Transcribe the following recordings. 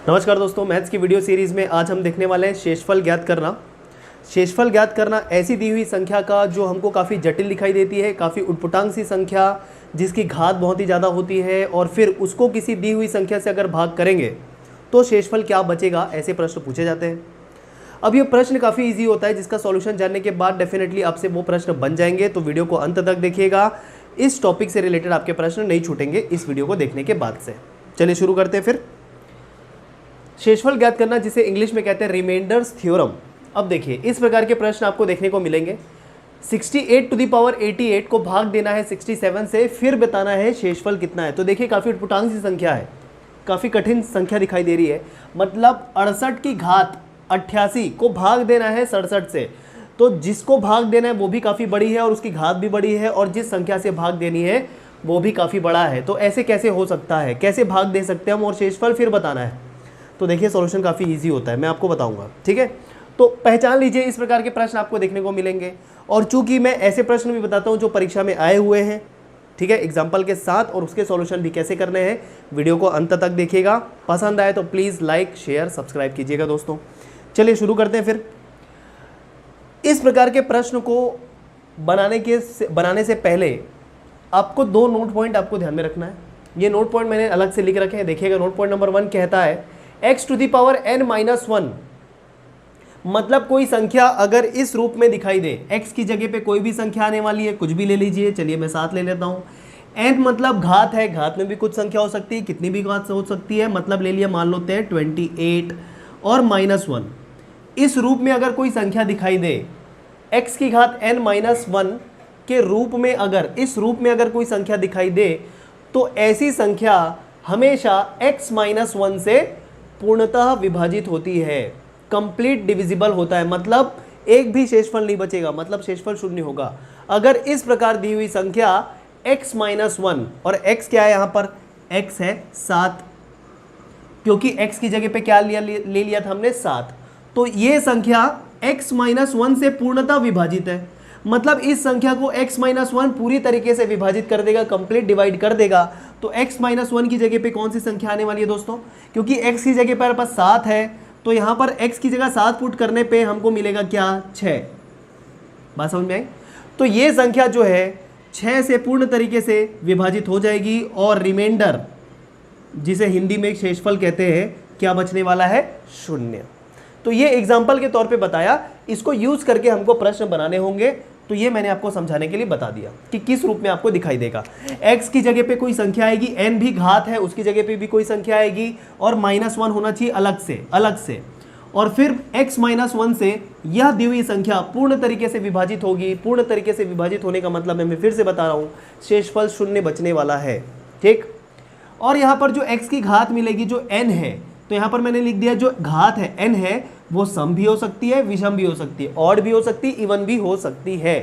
नमस्कार दोस्तों, मैथ्स की वीडियो सीरीज़ में आज हम देखने वाले हैं शेषफल ज्ञात करना। शेषफल ज्ञात करना ऐसी दी हुई संख्या का जो हमको काफ़ी जटिल दिखाई देती है, काफ़ी उटपटांग सी संख्या जिसकी घात बहुत ही ज़्यादा होती है, और फिर उसको किसी दी हुई संख्या से अगर भाग करेंगे तो शेषफल क्या बचेगा, ऐसे प्रश्न पूछे जाते हैं। अब ये प्रश्न काफ़ी ईजी होता है, जिसका सॉल्यूशन जानने के बाद डेफिनेटली आपसे वो प्रश्न बन जाएंगे। तो वीडियो को अंत तक देखिएगा, इस टॉपिक से रिलेटेड आपके प्रश्न नहीं छूटेंगे इस वीडियो को देखने के बाद से। चलिए शुरू करते हैं फिर। शेषफल ज्ञात करना, जिसे इंग्लिश में कहते हैं रिमाइंडर्स थ्योरम। अब देखिए, इस प्रकार के प्रश्न आपको देखने को मिलेंगे। 68 टू द पावर 88 को भाग देना है 67 से, फिर बताना है शेषफल कितना है। तो देखिए काफ़ी उटपटांग सी संख्या है, काफ़ी कठिन संख्या दिखाई दे रही है। मतलब 68 की घात 88 को भाग देना है 67 से, तो जिसको भाग देना है वो भी काफ़ी बड़ी है और उसकी घात भी बड़ी है, और जिस संख्या से भाग देनी है वो भी काफ़ी बड़ा है। तो ऐसे कैसे हो सकता है, कैसे भाग दे सकते हैं हम और शेषफल फिर बताना है। तो देखिए सॉल्यूशन काफ़ी इजी होता है, मैं आपको बताऊंगा, ठीक है। तो पहचान लीजिए, इस प्रकार के प्रश्न आपको देखने को मिलेंगे। और चूंकि मैं ऐसे प्रश्न भी बताता हूं जो परीक्षा में आए हुए हैं, ठीक है, एग्जाम्पल के साथ, और उसके सॉल्यूशन भी कैसे करने हैं, वीडियो को अंत तक देखिएगा। पसंद आए तो प्लीज़ लाइक शेयर सब्सक्राइब कीजिएगा दोस्तों। चलिए शुरू करते हैं फिर। इस प्रकार के प्रश्न को बनाने से पहले आपको दो नोट पॉइंट आपको ध्यान में रखना है। ये नोट पॉइंट मैंने अलग से लिख रखे हैं, देखिएगा। नोट पॉइंट नंबर 1 कहता है x to the power n-1, मतलब कोई संख्या अगर इस रूप में दिखाई दे, x की जगह पे कोई भी संख्या आने वाली है, कुछ भी ले लीजिए। चलिए मैं 7 ले लेता हूँ। n मतलब घात है, घात में भी कुछ संख्या हो सकती है, कितनी भी घात हो सकती है, मतलब ले लिया, मान लेते हैं 28 और -1। इस रूप में अगर कोई संख्या दिखाई दे, x की घात n-1 के रूप में, अगर इस रूप में अगर कोई संख्या दिखाई दे, तो ऐसी संख्या हमेशा x-1 से पूर्णतः विभाजित होती है, कंप्लीट डिविजिबल होता है। मतलब एक भी शेषफल नहीं बचेगा, मतलब शेषफल शून्य होगा। अगर इस प्रकार दी हुई संख्या x-1, और x क्या है यहाँ पर, x है 7, क्योंकि x की जगह पे क्या ले लिया था हमने, 7। तो ये संख्या x-1 से पूर्णतः विभाजित है, मतलब इस संख्या को x-1 पूरी तरीके से विभाजित कर देगा, कंप्लीट डिवाइड कर देगा। तो x-1 की जगह पे कौन सी संख्या आने वाली है दोस्तों, क्योंकि x की जगह पर 7 है, तो यहाँ पर x की जगह 7 पुट करने पे हमको मिलेगा क्या, 6। बात समझ में आई। तो ये संख्या जो है 6 से पूर्ण तरीके से विभाजित हो जाएगी, और रिमाइंडर, जिसे हिंदी में शेषफल कहते हैं, क्या बचने वाला है, 0। तो ये एग्जाम्पल के तौर पे बताया, इसको यूज करके हमको प्रश्न बनाने होंगे। तो ये मैंने आपको समझाने के लिए बता दिया कि किस रूप में आपको दिखाई देगा। x की जगह पे कोई संख्या आएगी, n भी घात है, उसकी जगह पे भी कोई संख्या आएगी, और -1 होना चाहिए अलग से, और फिर x-1 से यह दी हुई संख्या पूर्ण तरीके से विभाजित होगी। पूर्ण तरीके से विभाजित होने का मतलब मैं फिर से बता रहा हूँ, शेषफल 0 बचने वाला है, ठीक। और यहाँ पर जो x की घात मिलेगी, जो n है, तो यहाँ पर मैंने लिख दिया, जो घात है n है, वो सम भी हो सकती है, विषम भी हो सकती है, ऑड भी हो सकती है, इवन भी हो सकती है,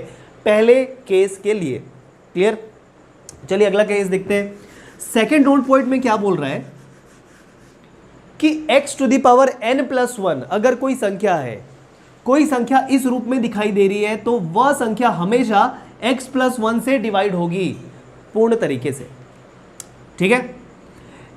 पहले केस के लिए। क्लियर। चलिए अगला केस देखते हैं। सेकंड नोट पॉइंट में क्या बोल रहा है कि x to the power n+1, अगर कोई संख्या है, कोई संख्या इस रूप में दिखाई दे रही है, तो वह संख्या हमेशा x+1 से डिवाइड होगी पूर्ण तरीके से, ठीक है।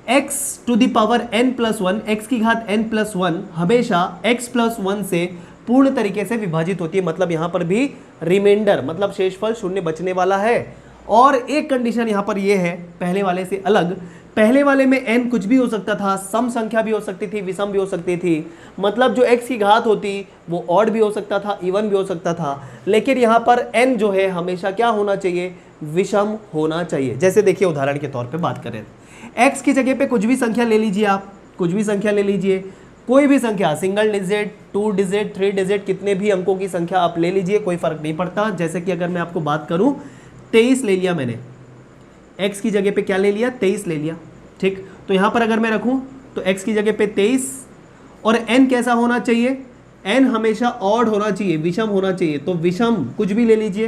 x to the power n+1, x की घात n+1 हमेशा x+1 से पूर्ण तरीके से विभाजित होती है, मतलब यहाँ पर भी रिमाइंडर, मतलब शेषफल 0 बचने वाला है। और एक कंडीशन यहाँ पर ये है, पहले वाले से अलग। पहले वाले में n कुछ भी हो सकता था, सम संख्या भी हो सकती थी, विषम भी हो सकती थी, मतलब जो x की घात होती वो ऑड भी हो सकता था, इवन भी हो सकता था। लेकिन यहाँ पर n जो है हमेशा क्या होना चाहिए, विषम होना चाहिए। जैसे देखिए उदाहरण के तौर पे बात करें, x की जगह पे कुछ भी संख्या ले लीजिए, आप कुछ भी संख्या ले लीजिए, कोई भी संख्या, सिंगल डिजिट, 2 डिजिट, 3 डिजिट, कितने भी अंकों की संख्या आप ले लीजिए, कोई फर्क नहीं पड़ता। जैसे कि अगर मैं आपको बात करूं, 23 ले लिया मैंने, x की जगह पे क्या ले लिया, 23 ले लिया, ठीक। तो यहाँ पर अगर मैं रखूँ तो x की जगह पे 23, और n कैसा होना चाहिए, n हमेशा ऑड होना चाहिए, विषम होना चाहिए। तो विषम कुछ भी ले लीजिए,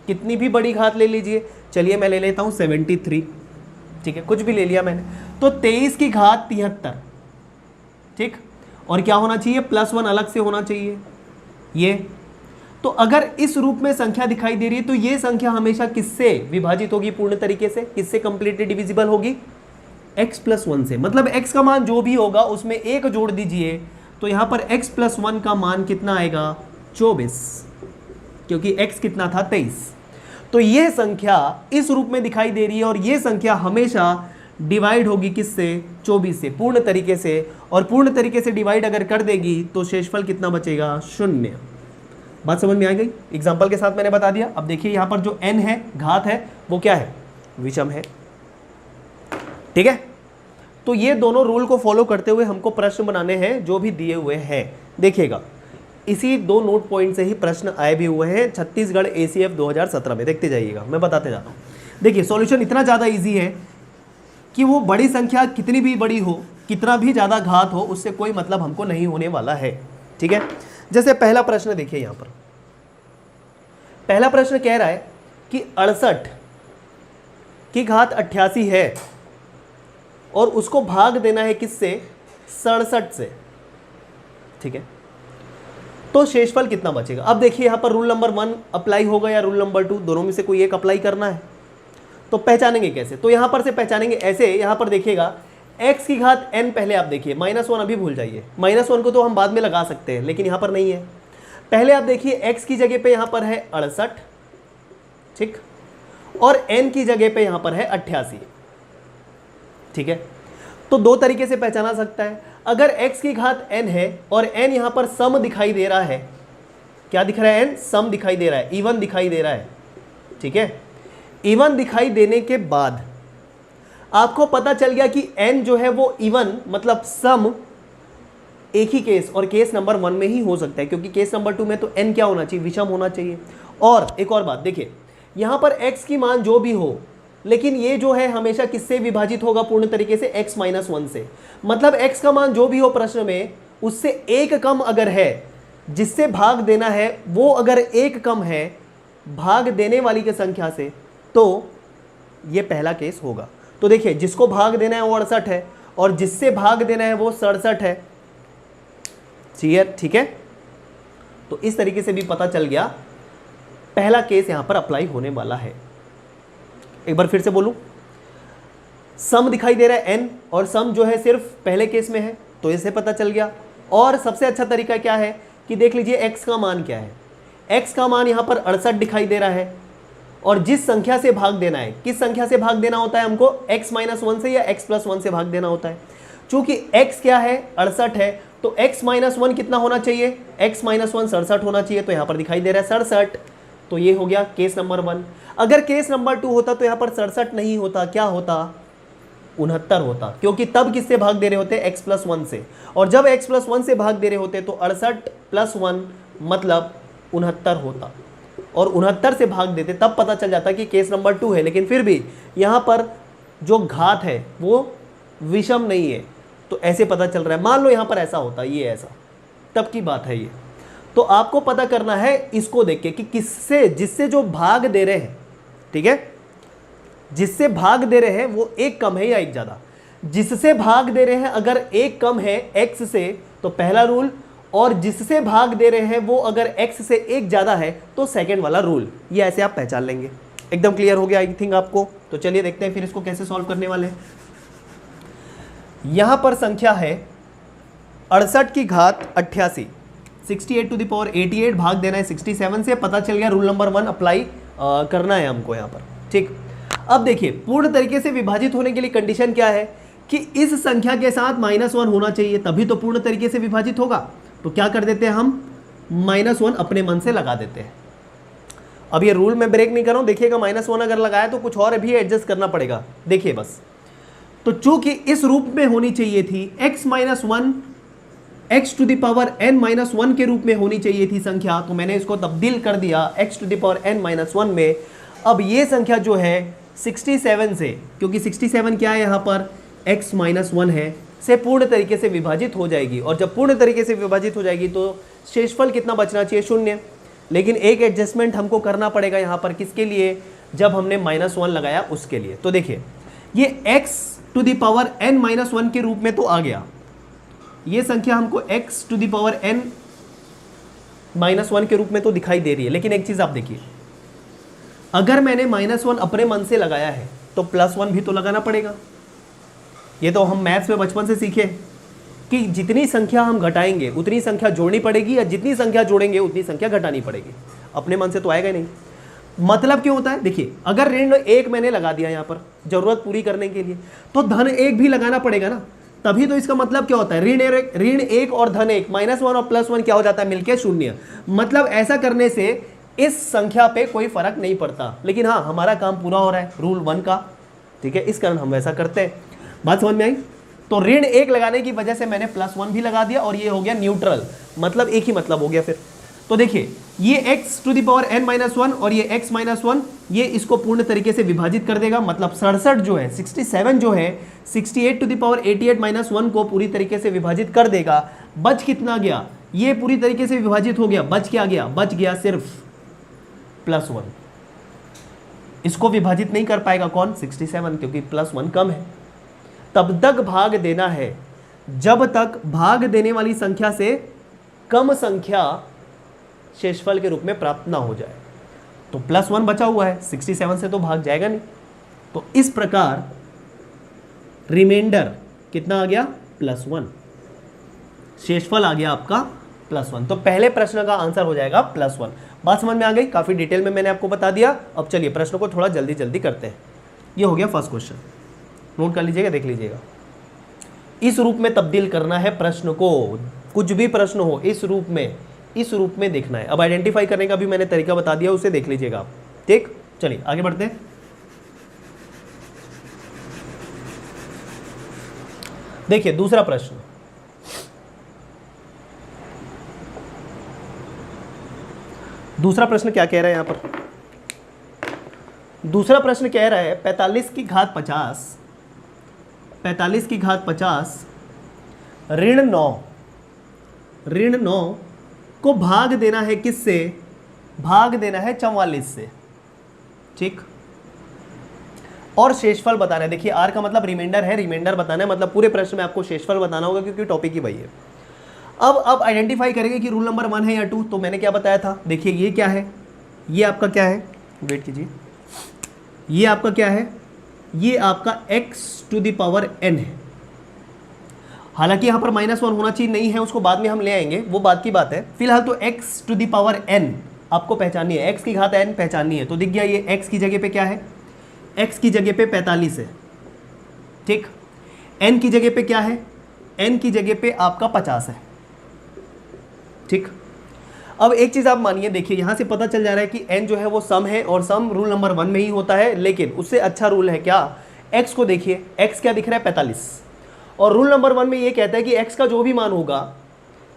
कितनी भी बड़ी घात ले लीजिए। चलिए मैं ले लेता हूँ 73, ठीक है, कुछ भी ले लिया मैंने। तो 23 की घात 73, ठीक, और क्या होना चाहिए, +1 अलग से होना चाहिए ये। तो अगर इस रूप में संख्या दिखाई दे रही है, तो ये संख्या हमेशा किससे विभाजित होगी पूर्ण तरीके से, किससे कंप्लीटली डिविजिबल होगी, x+1 से, मतलब x का मान जो भी होगा उसमें 1 जोड़ दीजिए, तो यहाँ पर x+1 का मान कितना आएगा 24, क्योंकि x कितना था 23। तो ये संख्या इस रूप में दिखाई दे रही है और ये संख्या हमेशा डिवाइड होगी किससे 24 से, पूर्ण तरीके से, और पूर्ण तरीके से डिवाइड अगर कर देगी तो शेषफल कितना बचेगा 0। बात समझ में आ गई? एग्जाम्पल के साथ मैंने बता दिया। अब देखिए यहाँ पर जो n है, घात है, वो क्या है, विषम है। ठीक है, तो ये दोनों रूल को फॉलो करते हुए हमको प्रश्न बनाने हैं जो भी दिए हुए हैं। देखिएगा, इसी 2 नोट पॉइंट से ही प्रश्न आए भी हुए हैं छत्तीसगढ़ ACF 2017 में, देखते जाइएगा, मैं बताते जाता हूँ। देखिए सॉल्यूशन इतना ज़्यादा इजी है कि वो बड़ी संख्या कितनी भी बड़ी हो, कितना भी ज़्यादा घात हो, उससे कोई मतलब हमको नहीं होने वाला है। ठीक है, जैसे पहला प्रश्न देखिए, यहाँ पर पहला प्रश्न कह रहा है कि 68 की घात 88 है और उसको भाग देना है किससे, 67 से। ठीक है, तो शेषफल कितना बचेगा। अब देखिए यहाँ पर रूल नंबर 1 अप्लाई होगा या रूल नंबर 2, दोनों में से कोई एक अप्लाई करना है। तो पहचानेंगे कैसे, तो यहाँ पर से पहचानेंगे ऐसे, यहाँ पर देखिएगा x की घात n, पहले आप देखिए -1 अभी भूल जाइए, -1 को तो हम बाद में लगा सकते हैं लेकिन यहाँ पर नहीं है। पहले आप देखिए x की जगह पे यहाँ पर है 68, ठीक, और n की जगह पे यहाँ पर है 88। ठीक है, तो 2 तरीके से पहचाना सकता है। अगर x की घात n है और n यहाँ पर सम दिखाई दे रहा है, क्या दिख रहा है, n सम दिखाई दे रहा है, इवन दिखाई दे रहा है। ठीक है, इवन दिखाई देने के बाद आपको पता चल गया कि n जो है वो इवन मतलब सम एक ही केस और केस नंबर 1 में ही हो सकता है, क्योंकि केस नंबर 2 में तो n क्या होना चाहिए, विषम होना चाहिए। और एक और बात देखिए, यहाँ पर x की मान जो भी हो, लेकिन ये जो है हमेशा किससे विभाजित होगा पूर्ण तरीके से, x-1 से। मतलब x का मान जो भी हो प्रश्न में, उससे एक कम अगर है, जिससे भाग देना है वो अगर एक कम है भाग देने वाली की संख्या से, तो ये पहला केस होगा। तो देखिए, जिसको भाग देना है वो 68 है और जिससे भाग देना है वो 67 है। क्लियर? ठीक है, तो इस तरीके से भी पता चल गया पहला केस यहां पर अप्लाई होने वाला है। एक बार फिर से बोलूं, सम दिखाई दे रहा है n और सम जो है सिर्फ पहले केस में है, तो इससे पता चल गया। और सबसे अच्छा तरीका क्या है कि देख लीजिए x का मान क्या है। x का मान यहाँ पर 68 दिखाई दे रहा है और जिस संख्या से भाग देना है, किस संख्या से भाग देना होता है हमको, x-1 से या x+1 से भाग देना होता है। चूंकि x क्या है, 68 है, तो x-1 कितना होना चाहिए, x-1 67 होना चाहिए, तो यहाँ पर दिखाई दे रहा है 67। तो ये हो गया केस नंबर 1। अगर केस नंबर 2 होता तो यहाँ पर 67 नहीं होता, क्या होता, 69 होता, क्योंकि तब किससे भाग दे रहे होते, x+1 से, और जब x+1 से भाग दे रहे होते तो 68 + 1 मतलब 69 होता, और 69 से भाग देते तब पता चल जाता कि केस नंबर 2 है। लेकिन फिर भी यहाँ पर जो घात है वो विषम नहीं है, तो ऐसे पता चल रहा है। मान लो यहाँ पर ऐसा होता, ये ऐसा, तब की बात है ये। तो आपको पता करना है इसको देख के कि किससे, जिससे जो भाग दे रहे हैं, ठीक है, जिससे भाग दे रहे हैं वो एक कम है या एक ज़्यादा। जिससे भाग दे रहे हैं अगर एक कम है x से तो पहला रूल, और जिससे भाग दे रहे हैं वो अगर x से एक ज़्यादा है तो सेकंड वाला रूल। ये ऐसे आप पहचान लेंगे। एकदम क्लियर हो गया आई थिंक आपको। तो चलिए देखते हैं फिर इसको कैसे सॉल्व करने वाले हैं। यहाँ पर संख्या है 68 की घात 88, 68 टू द पावर 88 भाग देना है 67 से। पता चल गया रूल नंबर 1 अप्लाई करना है हमको यहाँ पर। ठीक, अब देखिए पूर्ण तरीके से विभाजित होने के लिए कंडीशन क्या है कि इस संख्या के साथ -1 होना चाहिए, तभी तो पूर्ण तरीके से विभाजित होगा। तो क्या कर देते हैं हम, -1 अपने मन से लगा देते हैं। अब ये रूल मैं ब्रेक नहीं कर रहा हूँ, देखिएगा -1 अगर लगाया तो कुछ और भी एडजस्ट करना पड़ेगा, देखिए बस। तो चूंकि इस रूप में होनी चाहिए थी x-1 x to the power n-1 के रूप में होनी चाहिए थी संख्या, तो मैंने इसको तब्दील कर दिया x to the power n-1 में। अब ये संख्या जो है 67 से, क्योंकि 67 क्या है यहाँ पर x-1 है, से पूर्ण तरीके से विभाजित हो जाएगी। और जब पूर्ण तरीके से विभाजित हो जाएगी तो शेषफल कितना बचना चाहिए, 0। लेकिन एक एडजस्टमेंट हमको करना पड़ेगा यहाँ पर, किसके लिए, जब हमने -1 लगाया उसके लिए। तो देखिए ये x to the power n-1 के रूप में तो आ गया, ये संख्या हमको x to the power n-1 के रूप में तो दिखाई दे रही है। लेकिन एक चीज़ आप देखिए, अगर मैंने -1 अपने मन से लगाया है तो +1 भी तो लगाना पड़ेगा। ये तो हम मैथ्स में बचपन से सीखे कि जितनी संख्या हम घटाएंगे उतनी संख्या जोड़नी पड़ेगी, या जितनी संख्या जोड़ेंगे उतनी संख्या घटानी पड़ेगी। अपने मन से तो आएगा ही नहीं। मतलब क्यों होता है, देखिए अगर ऋण 1 मैंने लगा दिया यहाँ पर जरूरत पूरी करने के लिए, तो धन 1 भी लगाना पड़ेगा ना, तभी तो इसका मतलब क्या होता है, ऋण 1 और धन 1 -1 और +1 क्या हो जाता है, मिलके 0। मतलब ऐसा करने से इस संख्या पे कोई फर्क नहीं पड़ता, लेकिन हाँ हमारा काम पूरा हो रहा है रूल 1 का, ठीक है, इस कारण हम वैसा करते हैं। बात समझ में आई? तो ऋण 1 लगाने की वजह से मैंने +1 भी लगा दिया और ये हो गया न्यूट्रल, मतलब एक ही मतलब हो गया फिर। तो देखिए ये x⁻n-1 और ये x-1, ये इसको पूर्ण तरीके से विभाजित कर देगा, मतलब 67 जो है 67 जो है 68⁻88 - 1 को पूरी तरीके से विभाजित कर देगा। बच कितना गया, ये पूरी तरीके से विभाजित हो गया, बच क्या गया, बच गया सिर्फ +1। इसको विभाजित नहीं कर पाएगा कौन, 67, क्योंकि +1 कम है। तब तक भाग देना है जब तक भाग देने वाली संख्या से कम संख्या शेषफल के रूप में प्राप्त ना हो जाए। तो +1 बचा हुआ है, 67 से तो भाग जाएगा नहीं, तो इस प्रकार रिमाइंडर कितना आ गया, +1, शेषफल आ गया आपका +1। तो पहले प्रश्न का आंसर हो जाएगा +1। बात समझ में आ गई? काफी डिटेल में मैंने आपको बता दिया। अब चलिए प्रश्न को थोड़ा जल्दी जल्दी करते हैं। ये हो गया फर्स्ट क्वेश्चन, नोट कर लीजिएगा, देख लीजिएगा। इस रूप में तब्दील करना है प्रश्न को, कुछ भी प्रश्न हो इस रूप में देखना है। अब आइडेंटिफाई करने का भी मैंने तरीका बता दिया, उसे देख लीजिएगा आप, ठीक। चलिए आगे बढ़ते हैं। देखिए दूसरा प्रश्न, क्या कह रहा है यहां पर? दूसरा प्रश्न कह रहा है 45 की घात 50 ऋण 9 को भाग देना है किससे, भाग देना है 44 से, ठीक। और शेषफल बताना है। देखिए आर का मतलब रिमाइंडर है, रिमाइंडर बताना है, मतलब पूरे प्रश्न में आपको शेषफल बताना होगा क्योंकि टॉपिक ही वही है। अब आइडेंटिफाई करेंगे कि रूल नंबर 1 है या 2। तो मैंने क्या बताया था, देखिए ये क्या है, ये आपका क्या है, वेट कीजिए, ये आपका क्या है, ये आपका x⁻n है। हालांकि यहां पर -1 होना चाहिए, नहीं है, उसको बाद में हम ले आएंगे, वो बात की बात है। फिलहाल तो x⁻n आपको पहचाननी है, x की घात n पहचाननी है। तो दिख गया ये x की जगह पे क्या है, x की जगह पे 45 है, ठीक। n की जगह पे क्या है, n की जगह पे आपका 50 है, ठीक। अब एक चीज आप मानिए, देखिए यहां से पता चल जा रहा है कि n जो है वो सम है, और सम रूल नंबर 1 में ही होता है, लेकिन उससे अच्छा रूल है क्या, x को देखिए, x क्या दिख रहा है, 45, और रूल नंबर 1 में ये कहता है कि x का जो भी मान होगा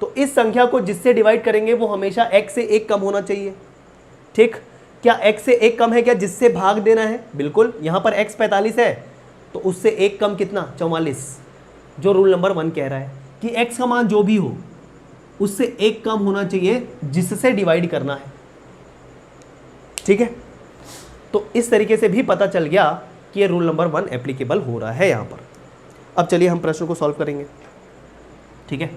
तो इस संख्या को जिससे डिवाइड करेंगे वो हमेशा x से 1 कम होना चाहिए, ठीक। क्या x से 1 कम है क्या, जिससे भाग देना है, बिल्कुल। यहां पर x 45 है तो उससे 1 कम कितना, 44, जो रूल नंबर 1 कह रहा है कि x का मान जो भी हो उससे 1 कम होना चाहिए जिससे डिवाइड करना है, ठीक है। तो इस तरीके से भी पता चल गया कि ये रूल नंबर 1 एप्लीकेबल हो रहा है यहां पर। अब चलिए हम प्रश्न को सॉल्व करेंगे, ठीक है।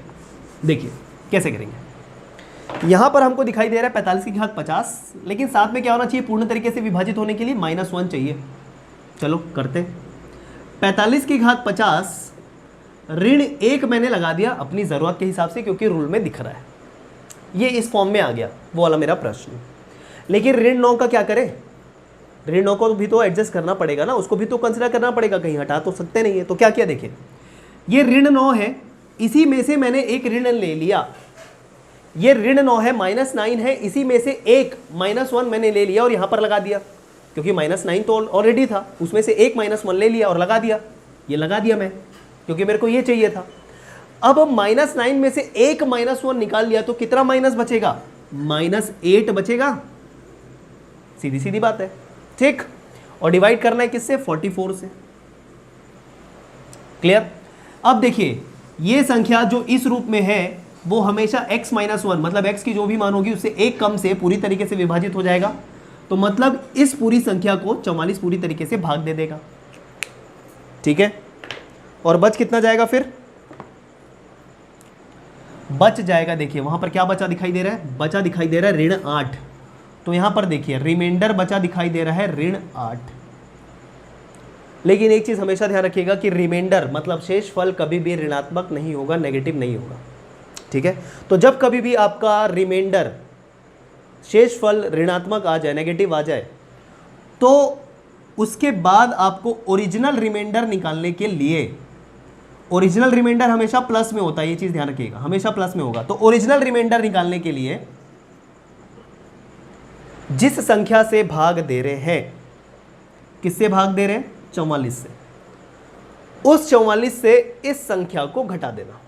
देखिए कैसे करेंगे। यहां पर हमको दिखाई दे रहा है 45 की घात 50, लेकिन साथ में क्या होना चाहिए, पूर्ण तरीके से विभाजित होने के लिए -1 चाहिए। चलो करते। 45 की घात 50 ऋण 1 मैंने लगा दिया अपनी ज़रूरत के हिसाब से, क्योंकि रूल में दिख रहा है, ये इस फॉर्म में आ गया, वो वाला मेरा प्रश्न। लेकिन ऋण 9 का क्या करें, ऋण 9 को भी तो एडजस्ट करना पड़ेगा ना, उसको भी तो कंसिडर करना पड़ेगा, कहीं हटा तो सकते नहीं है। तो क्या किया, देखिए ये ऋण 9 है, इसी में से मैंने एक ऋण ले लिया, ये ऋण 9 है, -9 है, इसी में से एक -1 मैंने ले लिया और यहां पर लगा दिया, क्योंकि -9 तो ऑलरेडी था, उसमें से एक -1 ले लिया और लगा दिया, ये लगा दिया मैं, क्योंकि मेरे को ये चाहिए था। अब -9 में से एक -1 निकाल लिया तो कितना माइनस बचेगा, -8 बचेगा, सीधी सीधी बात है, ठीक। और डिवाइड करना है किससे, 44 से, क्लियर। अब देखिए ये संख्या जो इस रूप में है वो हमेशा x-1, मतलब x की जो भी मान होगी उससे एक कम से पूरी तरीके से विभाजित हो जाएगा, तो मतलब इस पूरी संख्या को 44 पूरी तरीके से भाग दे देगा, ठीक है। और बच कितना जाएगा, फिर बच जाएगा, देखिए वहां पर क्या बचा दिखाई दे रहा है, बचा दिखाई दे रहा है ऋण 8। तो यहां पर देखिए रिमाइंडर बचा दिखाई दे रहा है ऋण 8, लेकिन एक चीज़ हमेशा ध्यान रखिएगा कि रिमाइंडर मतलब शेषफल कभी भी ऋणात्मक नहीं होगा, नेगेटिव नहीं होगा, ठीक है। तो जब कभी भी आपका रिमाइंडर शेषफल ऋणात्मक आ जाए, नेगेटिव आ जाए, तो उसके बाद आपको ओरिजिनल रिमाइंडर निकालने के लिए, ओरिजिनल रिमाइंडर हमेशा प्लस में होता है, ये चीज़ ध्यान रखिएगा, हमेशा प्लस में होगा। तो ओरिजिनल रिमाइंडर निकालने के लिए जिस संख्या से भाग दे रहे हैं, किससे भाग दे रहे हैं? 44 से। उस 44 से इस संख्या को घटा देना,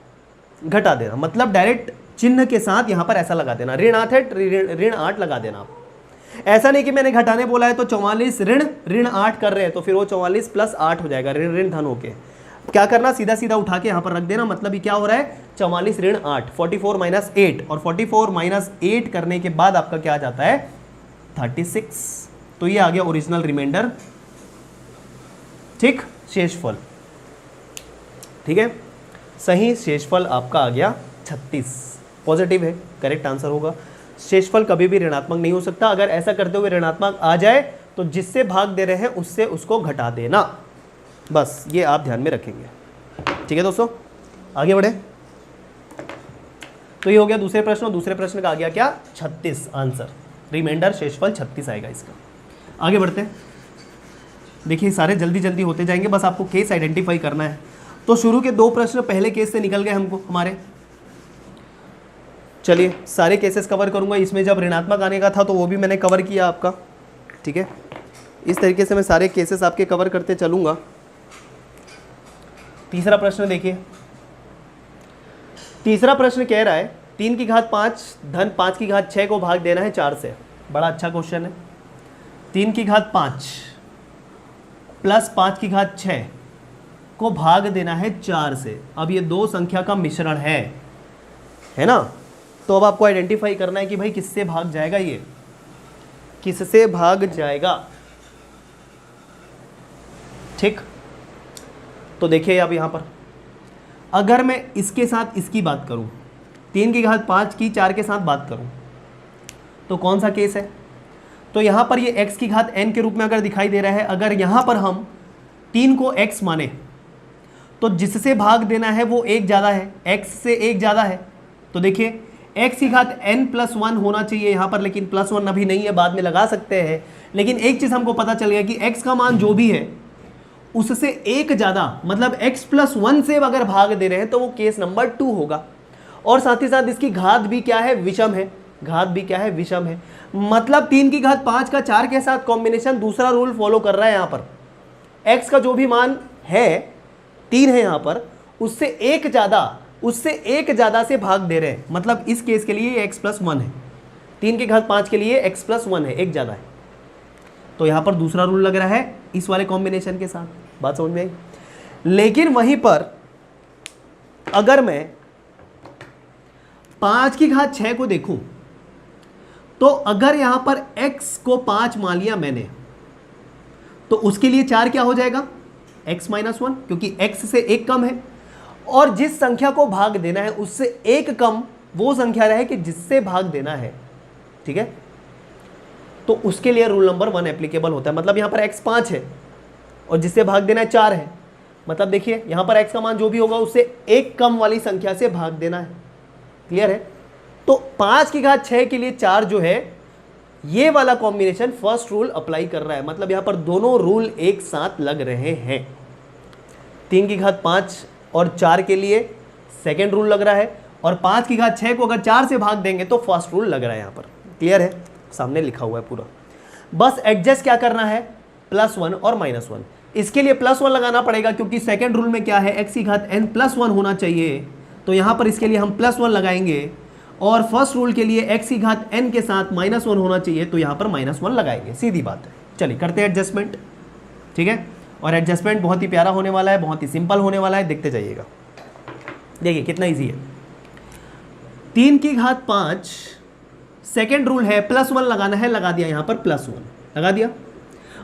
घटा देना मतलब डायरेक्ट चिन्ह के साथ यहां पर ऐसा लगा देना, ऋण 8 है, ऋण 8 लगा देना आप। ऐसा नहीं कि मैंने घटाने बोला है तो 44 ऋण 8 कर रहे हैं तो फिर वो 44 प्लस 8 हो जाएगा, ऋण ऋण धन होके। क्या करना, सीधा सीधा उठा के यहां पर रख देना, मतलब ये क्या हो रहा है? 44 ऋण 8, 44 माइनस 8, और 44 माइनस 8 करने के बाद आपका क्या आ जाता है? 36। तो ये आ गया ओरिजिनल रिमाइंडर, ठीक, शेषफल, ठीक है। सही शेषफल आपका आ गया 36, पॉजिटिव है, करेक्ट आंसर होगा। शेषफल कभी भी ऋणात्मक नहीं हो सकता। अगर ऐसा करते हुए ऋणात्मक आ जाए तो जिससे भाग दे रहे हैं उससे उसको घटा देना, बस ये आप ध्यान में रखेंगे, ठीक है दोस्तों। आगे बढ़े, तो ये हो गया दूसरे प्रश्न, और दूसरे प्रश्न का आ गया क्या? 36 आंसर, रिमाइंडर शेषफल 36 आएगा इसका। आगे बढ़ते हैं, देखिए सारे जल्दी जल्दी होते जाएंगे, बस आपको केस आइडेंटिफाई करना है। तो शुरू के 2 प्रश्न पहले केस से निकल गए हमको हमारे। चलिए सारे केसेस कवर करूंगा, इसमें जब ऋणात्मक आने का था तो वो भी मैंने कवर किया आपका, ठीक है। इस तरीके से मैं सारे केसेस आपके कवर करते चलूंगा। तीसरा प्रश्न देखिए, तीसरा प्रश्न कह रहा है 3 की घात 5 धन 5 की घात 6 को भाग देना है 4 से। बड़ा अच्छा क्वेश्चन है। 3 की घात 5 प्लस 5 की घात 6 को भाग देना है 4 से। अब ये दो संख्या का मिश्रण है ना, तो अब आपको आइडेंटिफाई करना है कि भाई किससे भाग जाएगा, ये किससे भाग जाएगा, ठीक। तो देखिए अब यहां पर अगर मैं इसके साथ इसकी बात करूं, 3 की घात 5 की 4 के साथ बात करूं, तो कौन सा केस है? तो यहां पर ये x की घात n के रूप में अगर दिखाई दे रहा है, अगर यहां पर हम 3 को x माने तो जिससे भाग देना है वो एक ज़्यादा है, x से एक ज़्यादा है। तो देखिए x की घात n प्लस 1 होना चाहिए यहाँ पर, लेकिन प्लस 1 अभी नहीं है, बाद में लगा सकते हैं। लेकिन एक चीज़ हमको पता चल गया कि x का मान जो भी है उससे एक ज़्यादा, मतलब x प्लस 1 से अगर भाग दे रहे हैं तो वो केस नंबर 2 होगा। और साथ ही साथ इसकी घात भी क्या है? विषम है। घात भी क्या है? विषम है। मतलब 3 की घात 5 का 4 के साथ कॉम्बिनेशन दूसरा रूल फॉलो कर रहा है। यहाँ पर x का जो भी मान है 3 है यहाँ पर, उससे एक ज़्यादा से भाग दे रहे हैं। मतलब इस केस के लिए x प्लस 1 है, 3 की घात 5 के लिए x प्लस 1 है, एक ज़्यादा है। तो यहाँ पर दूसरा रूल लग रहा है इस वाले कॉम्बिनेशन के साथ। बात समझ में आई? लेकिन वहीं पर अगर मैं 5 की घात 6 को देखूं, तो अगर यहां पर x को 5 मान लिया मैंने, तो उसके लिए 4 क्या हो जाएगा? x माइनस 1, क्योंकि x से एक कम है। और जिस संख्या को भाग देना है उससे एक कम वो संख्या रहे कि जिससे भाग देना है, ठीक है। तो उसके लिए रूल नंबर 1 एप्लीकेबल होता है। मतलब यहां पर x 5 है और जिससे भाग देना है 4 है। मतलब देखिए यहां पर x का मान जो भी होगा उससे एक कम वाली संख्या से भाग देना है। क्लियर है? तो 5 की घात 6 के लिए 4 जो है, ये वाला कॉम्बिनेशन फर्स्ट रूल अप्लाई कर रहा है। मतलब यहां पर दोनों रूल एक साथ लग रहे हैं। 3 की घात 5 और 4 के लिए सेकेंड रूल लग रहा है, और 5 की घात 6 को अगर 4 से भाग देंगे तो फर्स्ट रूल लग रहा है। यहां पर क्लियर है? सामने लिखा हुआ है पूरा। बस एडजस्ट क्या करना है? +1 और -1। इसके लिए +1 लगाना पड़ेगा, क्योंकि सेकेंड रूल में क्या है? x की घात n + 1 होना चाहिए। तो यहां पर इसके लिए हम +1 लगाएंगे, और फर्स्ट रूल के लिए x की घात n के साथ -1 होना चाहिए, तो यहां पर -1 लगाएंगे। सीधी बात है। चलिए करते हैं एडजस्टमेंट, ठीक है। और एडजस्टमेंट बहुत ही प्यारा होने वाला है, बहुत ही सिंपल होने वाला है, देखते जाइएगा। देखिए कितना ईजी है। 3 की घात 5 सेकेंड रूल है, +1 लगाना है, लगा दिया यहां पर +1 लगा दिया।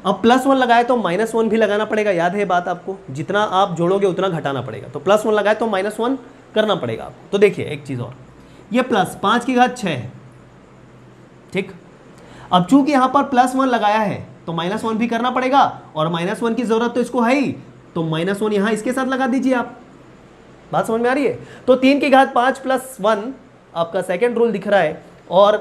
अब +1 लगाए तो -1 भी लगाना पड़ेगा। याद है बात आपको, जितना आप जोड़ोगे उतना घटाना पड़ेगा। तो +1 लगाए तो -1 करना पड़ेगा आपको। तो देखिए एक चीज़ और, ये प्लस 5 की घात 6 है, ठीक। अब चूंकि यहां पर +1 लगाया है तो -1 भी करना पड़ेगा, और -1 की जरूरत तो इसको है ही, तो -1 यहां इसके साथ लगा दीजिए आप। बात समझ में आ रही है? तो 3 की घात 5 + 1 आपका सेकेंड रूल दिख रहा है, और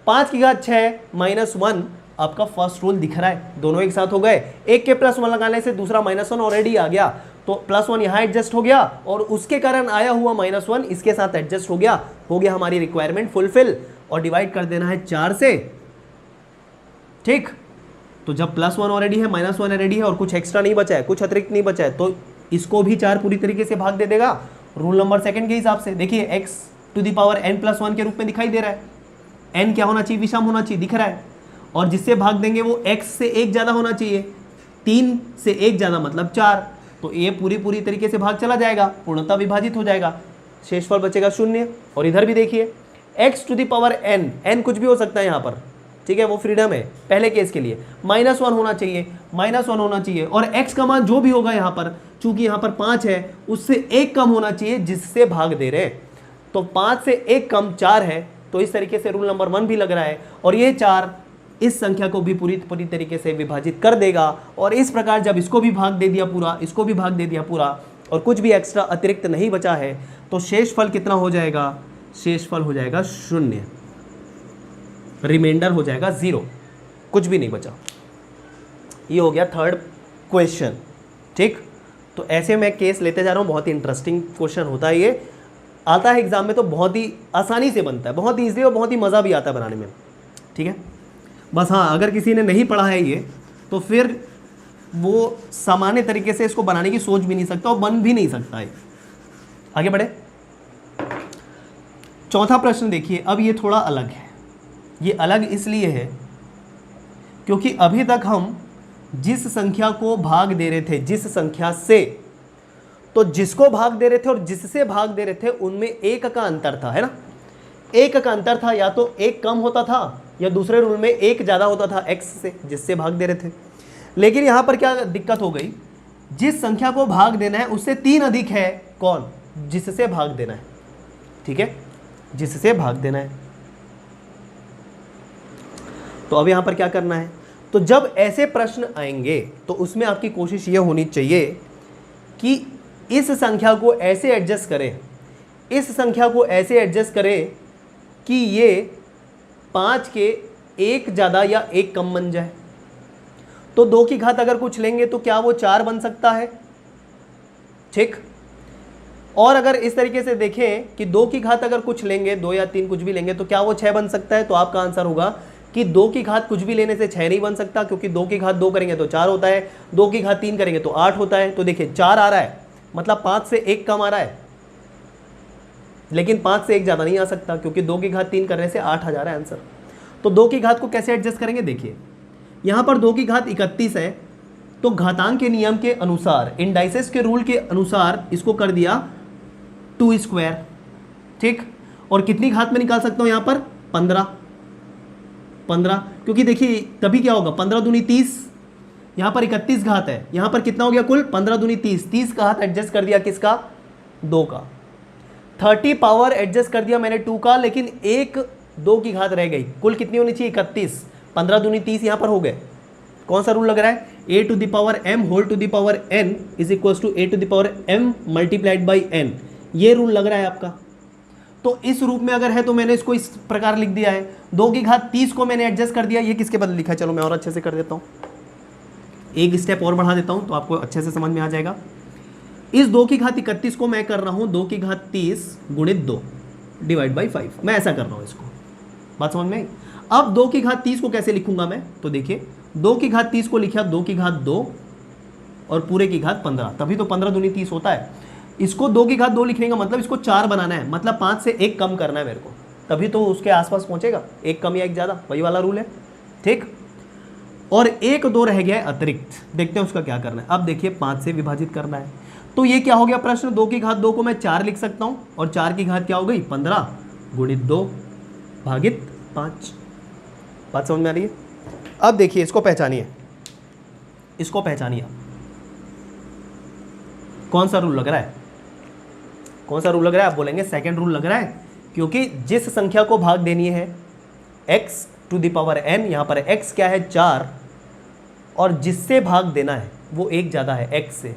5 की घात 6 -1 आपका फर्स्ट रूल दिख रहा है। दोनों एक साथ हो गए, एक के +1 लगाने से दूसरा -1 ऑलरेडी आ गया, तो +1 यहाँ एडजस्ट हो गया, और उसके कारण आया हुआ -1 इसके साथ एडजस्ट हो गया हमारी रिक्वायरमेंट फुलफिल। और डिवाइड कर देना है 4 से, ठीक। तो जब +1 ऑलरेडी है, -1 ऑलरेडी है, और कुछ एक्स्ट्रा नहीं बचा है, कुछ अतिरिक्त नहीं बचा है, तो इसको भी 4 पूरी तरीके से भाग दे देगा रूल नंबर सेकंड के हिसाब से। देखिए x⁴n+1 के रूप में दिखाई दे रहा है। n क्या होना चाहिए? विषम होना चाहिए, दिख रहा है, और जिससे भाग देंगे वो x से 1 ज़्यादा होना चाहिए। 3 से 1 ज़्यादा मतलब 4, तो ये पूरी तरीके से भाग चला जाएगा, पूर्णतः विभाजित हो जाएगा, शेषफल बचेगा 0। और इधर भी देखिए x⁴n, n कुछ भी हो सकता है यहाँ पर, ठीक है, वो फ्रीडम है पहले केस के लिए। -1 होना चाहिए, -1 होना चाहिए, और x का मान जो भी होगा यहाँ पर, चूंकि यहाँ पर 5 है, उससे 1 कम होना चाहिए जिससे भाग दे रहे। तो 5 से 1 कम 4 है, तो इस तरीके से रूल नंबर 1 भी लग रहा है, और ये 4 इस संख्या को भी पूरी तरीके से विभाजित कर देगा। और इस प्रकार जब इसको भी भाग दे दिया पूरा, इसको भी भाग दे दिया पूरा, और कुछ भी एक्स्ट्रा अतिरिक्त नहीं बचा है, तो शेषफल कितना हो जाएगा? शेषफल हो जाएगा 0, रिमाइंडर हो जाएगा 0, कुछ भी नहीं बचा। ये हो गया थर्ड क्वेश्चन, ठीक। तो ऐसे मैं केस लेते जा रहा हूँ, बहुत ही इंटरेस्टिंग क्वेश्चन होता है, ये आता है एग्जाम में तो बहुत ही आसानी से बनता है, बहुत ईजी, और बहुत ही मज़ा भी आता है बनाने में, ठीक है। बस हाँ, अगर किसी ने नहीं पढ़ा है ये, तो फिर वो सामान्य तरीके से इसको बनाने की सोच भी नहीं सकता, और बन भी नहीं सकता है। आगे बढ़े, चौथा प्रश्न देखिए। अब ये थोड़ा अलग है, ये अलग इसलिए है क्योंकि अभी तक हम जिस संख्या को भाग दे रहे थे, जिस संख्या से, तो जिसको भाग दे रहे थे और जिससे भाग दे रहे थे उनमें 1 का अंतर था, है ना। 1 का अंतर था, या तो 1 कम होता था, या दूसरे रूल में 1 ज़्यादा होता था x से, जिससे भाग दे रहे थे। लेकिन यहाँ पर क्या दिक्कत हो गई? जिस संख्या को भाग देना है उससे 3 अधिक है, कौन? जिससे भाग देना है, ठीक है, जिससे भाग देना है। तो अब यहाँ पर क्या करना है? तो जब ऐसे प्रश्न आएंगे तो उसमें आपकी कोशिश ये होनी चाहिए कि इस संख्या को ऐसे एडजस्ट करें, इस संख्या को ऐसे एडजस्ट करें कि ये 5 के 1 ज़्यादा या 1 कम बन जाए। तो 2 की घात अगर कुछ लेंगे तो क्या वो 4 बन सकता है, ठीक। और अगर इस तरीके से देखें कि 2 की घात अगर कुछ लेंगे, 2 या 3 कुछ भी लेंगे, तो क्या वो 6 बन सकता है? तो आपका आंसर होगा कि 2 की घात कुछ भी लेने से 6 नहीं बन सकता, क्योंकि 2 की घात 2 करेंगे तो 4 होता है, 2 की घात 3 करेंगे तो 8 होता है। तो देखिए 4 आ रहा है, मतलब 5 से 1 कम आ रहा है, लेकिन 5 से 1 ज़्यादा नहीं आ सकता, क्योंकि 2 की घात 3 करने से 8 आ जा रहा है आंसर। तो 2 की घात को कैसे एडजस्ट करेंगे? देखिए यहाँ पर 2 की घात 31 है, तो घातांक के नियम के अनुसार, इंडाइसेस के रूल के अनुसार इसको कर दिया 2², ठीक। और कितनी घात में निकाल सकता हूँ यहाँ पर? 15, क्योंकि देखिए तभी क्या होगा, 15 दूनी 30, यहाँ पर 31 घात है, यहाँ पर कितना हो गया कुल? 15 दूनी 30, 30 का हाथ एडजस्ट कर दिया किसका? 2 का। 30 पावर एडजस्ट कर दिया मैंने 2 का, लेकिन 1 2 की घात रह गई, कुल कितनी होनी चाहिए? 31, 15 दूनी 30 यहाँ पर हो गए। कौन सा रूल लग रहा है? a⁴m whole to the power n is equal to a⁴m multiplied by n, ये रूल लग रहा है आपका। तो इस रूप में अगर है तो मैंने इसको इस प्रकार लिख दिया है। 2 की घात 30 को मैंने एडजस्ट कर दिया, ये किसके बदले लिखा है? चलो मैं और अच्छे से कर देता हूँ, एक स्टेप और बढ़ा देता हूँ तो आपको अच्छे से समझ में आ जाएगा। इस 2 की घात 31 को मैं कर रहा हूँ 2 की घात 30 गुणित 2 डिवाइड बाई 5, मैं ऐसा कर रहा हूँ इसको, बात समझ में आई। अब 2 की घात 30 को कैसे लिखूंगा मैं? तो देखिए 2 की घात 30 को लिखा 2 की घात 2 और पूरे की घात 15, तभी तो 15 दूनी 30 होता है। इसको 2 की घात 2 लिखने का मतलब इसको 4 बनाना है, मतलब 5 से 1 कम करना है मेरे को, तभी तो उसके आसपास पहुंचेगा, 1 कम या 1 ज़्यादा, वही वाला रूल है, ठीक। और 1 2 रह गया है अतिरिक्त, देखते हैं उसका क्या करना है। अब देखिए 5 से विभाजित करना है, तो ये क्या हो गया प्रश्न? 2 की घात 2 को मैं 4 लिख सकता हूँ, और 4 की घात क्या हो गई? 15 गुणित 2 भागित 5, बात समझ में आ रही है? अब देखिए इसको पहचानिए, इसको पहचानिए, कौन सा रूल लग रहा है? कौन सा रूल लग रहा है? आप बोलेंगे सेकंड रूल लग रहा है, क्योंकि जिस संख्या को भाग देनी है x⁴n, यहाँ पर x क्या है? 4, और जिससे भाग देना है वो एक ज़्यादा है x से।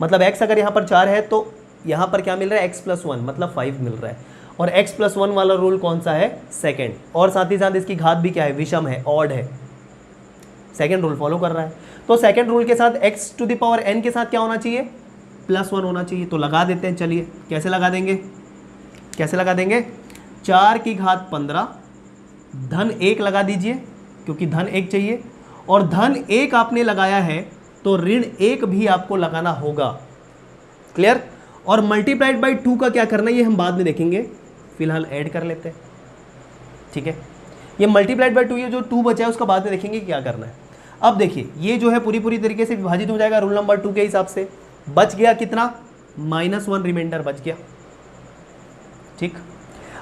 मतलब x अगर यहाँ पर 4 है तो यहाँ पर क्या मिल रहा है, x+1 मतलब 5 मिल रहा है। और x+1 वाला रूल कौन सा है, सेकेंड। और साथ ही साथ इसकी घात भी क्या है, विषम है, ऑड है, सेकेंड रूल फॉलो कर रहा है। तो सेकेंड रूल के साथ x⁴n के साथ क्या होना चाहिए, +1 होना चाहिए। तो लगा देते हैं, चलिए कैसे लगा देंगे, कैसे लगा देंगे, 4 की घात 15 धन 1 लगा दीजिए क्योंकि धन 1 चाहिए, और धन 1 आपने लगाया है तो ऋण 1 भी आपको लगाना होगा। क्लियर। और मल्टीप्लाइड बाई 2 का क्या करना है ये हम बाद में देखेंगे, फिलहाल ऐड कर लेते हैं। ठीक है, ये मल्टीप्लाइड बाई 2, ये जो 2 बचा है उसका बाद में देखेंगे क्या करना है। अब देखिए ये जो है पूरी तरीके से विभाजित हो जाएगा रूल नंबर 2 के हिसाब से। बच गया कितना, -1 रिमाइंडर बच गया। ठीक,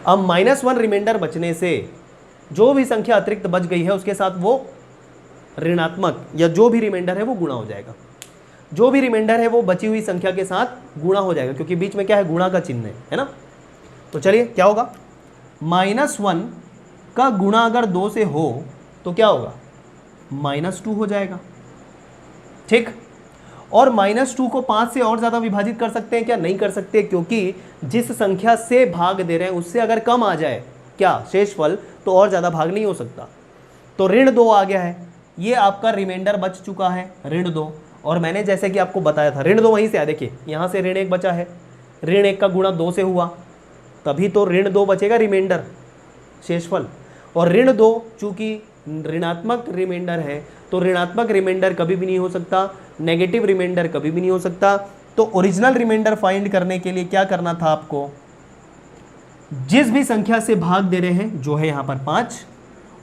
अब -1 रिमाइंडर बचने से जो भी संख्या अतिरिक्त बच गई है उसके साथ वो ऋणात्मक या जो भी रिमाइंडर है वो गुणा हो जाएगा। जो भी रिमाइंडर है वो बची हुई संख्या के साथ गुणा हो जाएगा क्योंकि बीच में क्या है, गुणा का चिन्ह है ना। तो चलिए क्या होगा, -1 का गुणा अगर 2 से हो तो क्या होगा, -2 हो जाएगा। ठीक, और -2 को 5 से और ज़्यादा विभाजित कर सकते हैं क्या, नहीं कर सकते, क्योंकि जिस संख्या से भाग दे रहे हैं उससे अगर कम आ जाए क्या शेषफल, तो और ज़्यादा भाग नहीं हो सकता। तो ऋण 2 आ गया है, ये आपका रिमाइंडर बच चुका है ऋण 2। और मैंने जैसे कि आपको बताया था ऋण 2 वहीं से आया, देखिए यहाँ से ऋण 1 बचा है, ऋण 1 का गुणा 2 से हुआ तभी तो ऋण 2 बचेगा रिमाइंडर, शेषफल। और ऋण 2 चूंकि ऋणात्मक रिमाइंडर है तो ऋणात्मक रिमाइंडर कभी भी नहीं हो सकता, नेगेटिव रिमाइंडर कभी भी नहीं हो सकता। तो ओरिजिनल रिमाइंडर फाइंड करने के लिए क्या करना था आपको, जिस भी संख्या से भाग दे रहे हैं जो है यहाँ पर 5,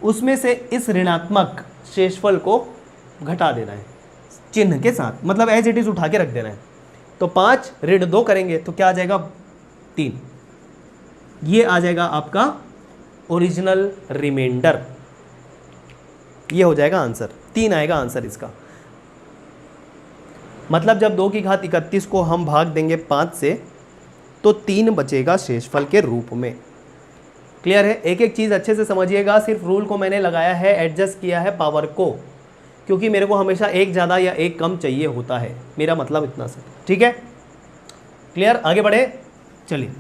उसमें से इस ऋणात्मक शेषफल को घटा देना है चिन्ह के साथ, मतलब एज इट इज उठा के रख देना है। तो 5 ऋण 2 करेंगे तो क्या आ जाएगा, 3। ये आ जाएगा आपका ओरिजिनल रिमाइंडर, ये हो जाएगा आंसर, 3 आएगा आंसर इसका। मतलब जब 2 की घात 31 को हम भाग देंगे 5 से तो 3 बचेगा शेषफल के रूप में। क्लियर है, एक एक चीज़ अच्छे से समझिएगा। सिर्फ रूल को मैंने लगाया है, एडजस्ट किया है पावर को, क्योंकि मेरे को हमेशा एक ज़्यादा या एक कम चाहिए होता है, मेरा मतलब इतना सा। ठीक है, क्लियर, आगे बढ़े। चलिए